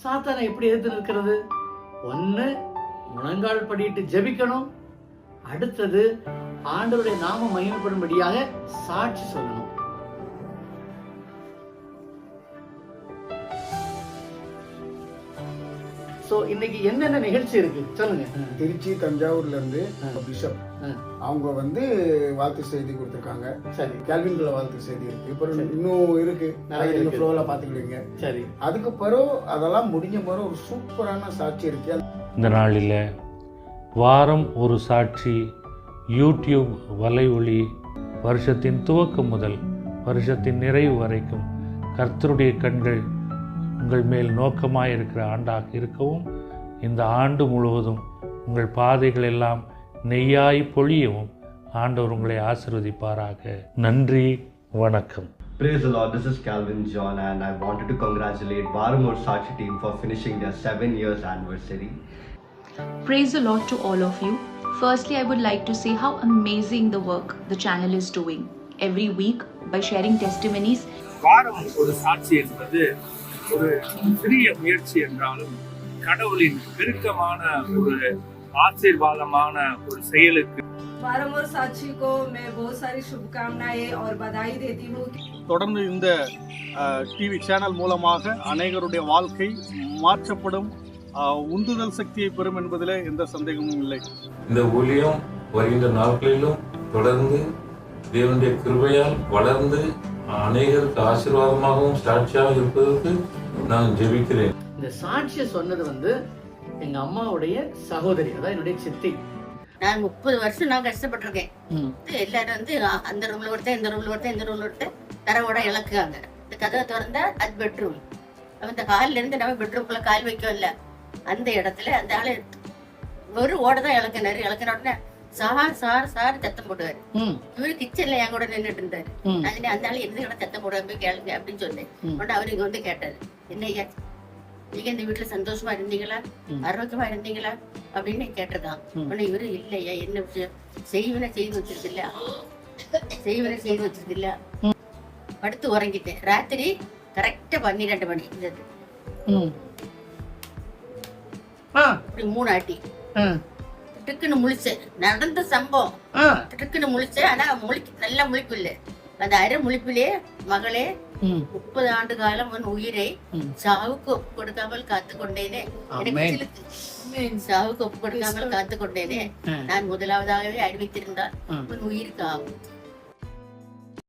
சாத்தானை எப்படி எதிர்த்து நிற்கிறது? ஒண்ணு முழங்கால் படியிட்டு ஜெபிக்கணும், அடுத்தது ஆண்டவருடைய நாமம் மகிமைப்படும்படியாக சாட்சி சொல்லணும். சோ இன்னைக்கு என்னென்ன நிகழ்ச்சி இருக்கு சொல்லுங்க. திருச்சி தஞ்சாவூர்ல இருந்து பிஷப் அவங்க வந்து வாழ்த்து செய்தி கொடுத்திருக்காங்க. சரி, கேல்வின்ல வாழ்த்து செய்தி இருக்கு. இப்போ இன்னும் இருக்கு, நிறைய ஃப்ளோல பாத்துக்கிடுங்க. சரி, அதுக்கு பிறகு அதெல்லாம் முடிஞ்ச பிறகு ஒரு சூப்பரான சாட்சி இருக்கு. இந்த நாளில் வாரம் ஒரு சாட்சி யூடியூப் வலை ஒளி வருஷத்தின் துவக்கம் முதல் வருஷத்தின் நிறைவு வரைக்கும் கர்த்தருடைய கண்கள் உங்கள் மேல் நோக்கமாக இருக்கிற ஆண்டாக இருக்கவும், இந்த ஆண்டு முழுவதும் உங்கள் பாதைகள் எல்லாம் நெய்யாய் பொழியவும் ஆண்டவர் உங்களை ஆசீர்வதிப்பாராக. நன்றி, வணக்கம். Praise the Lord, this is Calvin John and I wanted to congratulate Varamur Sachi team for finishing their 7 years anniversary. Praise the Lord to all of you. Firstly, I would like to say how amazing the work the channel is doing every week by sharing testimonies. வாரம் ஒரு சாட்சி என்பது ஒரு சிறிய முயற்சி என்றாலும் கடவுளின் பெருக்கமான ஒரு ஆசீர்வாதமான ஒரு செயலுக்கு वारंवार साक्षी को मैं बहुत सारी शुभकामनाएं और बधाई देती हूँ. தொடர்ந்து இந்த டிவி சேனல் மூலமாக அநேகருடைய வாழ்க்கை மாற்றப்படும், உந்துதல் சக்தியை பெறும் என்பதில் எந்த சந்தேகமும் இல்லை. இந்த ஊழியம் வருகின்ற நாட்களிலும் தொடர்ந்து தேவனுடைய கிருபையால் வளர்ந்து அநேகருக்கு ஆசீர்வாதமாகவும் சாட்சியாக இருப்பதற்கு நான் ஜெபிக்கிறேன். இந்த சாட்சியை சொன்னது வந்து எங்க அம்மாவுடைய சகோதரி, அதான் என்னுடைய சித்தி. நான் 30 வருஷம் நான் கஷ்டப்பட்டிருக்கேன். எல்லாரும் வந்து அந்த ரூம்ல ஒருத்தன், இந்த ரூம்ல ஒருத்தன், இந்த ரூம்ல ஒருத்தன் தரவோட இழக்குறாங்க. இந்த கதவை திறந்தா அது பெட்ரூம். அந்த காலில இருந்து நம்ம பெட்ரூம்குள்ள கால் வைக்கல. அந்த இடத்துல அந்த ஆளு ஒரு ஓடதான் இழக்கினாரு. இழக்கின உடனே சார் சார் சார் சத்தம் போடுவாரு. இவரு கிச்சன்ல என் கூட நின்றுட்டு இருந்தாரு. நான் அந்த ஆளு எந்த இடம் சத்தம் போடுவாங்க போய் கேளுங்க அப்படின்னு சொன்னேன். உடனே அவரு இங்க வந்து கேட்டாரு, என்னையா நீங்க இந்த வீட்டுல சந்தோஷமா இருந்தீங்களா, ஆரோக்கியமா இருந்தீங்களா அப்படின்னு கேட்டிருக்கான். உடனே இவரு இல்லையா, என்ன விஷயம், செய்வனை செய்து வச்சிருக்கில்ல, செய்வனை செய்து வச்சிருக்கில்ல. படுத்து உறங்கிட்டேன். ராத்திரி கரெக்டா 12 மணி இருந்தது. இப்படி 3 ஆட்டி திட்டுக்குன்னு முழிச்சேன். நடந்த சம்பவம் திட்டுக்குன்னு முழிச்சேன். ஆனா நல்ல முழிப்பு இல்லை. அந்த அரை முழிப்பிலே மகளே 30 ஆண்டு காலம் உன் உயிரை சாவுக்கு ஒப்பு கொடுக்காமல் காத்து கொண்டேனே, சாவுக்கு ஒப்பு கொடுக்காமல் காத்து கொண்டேனே, நான் முதலாவதாகவே அறிவித்திருந்தால் உன் உயிருக்கு ஆகும்.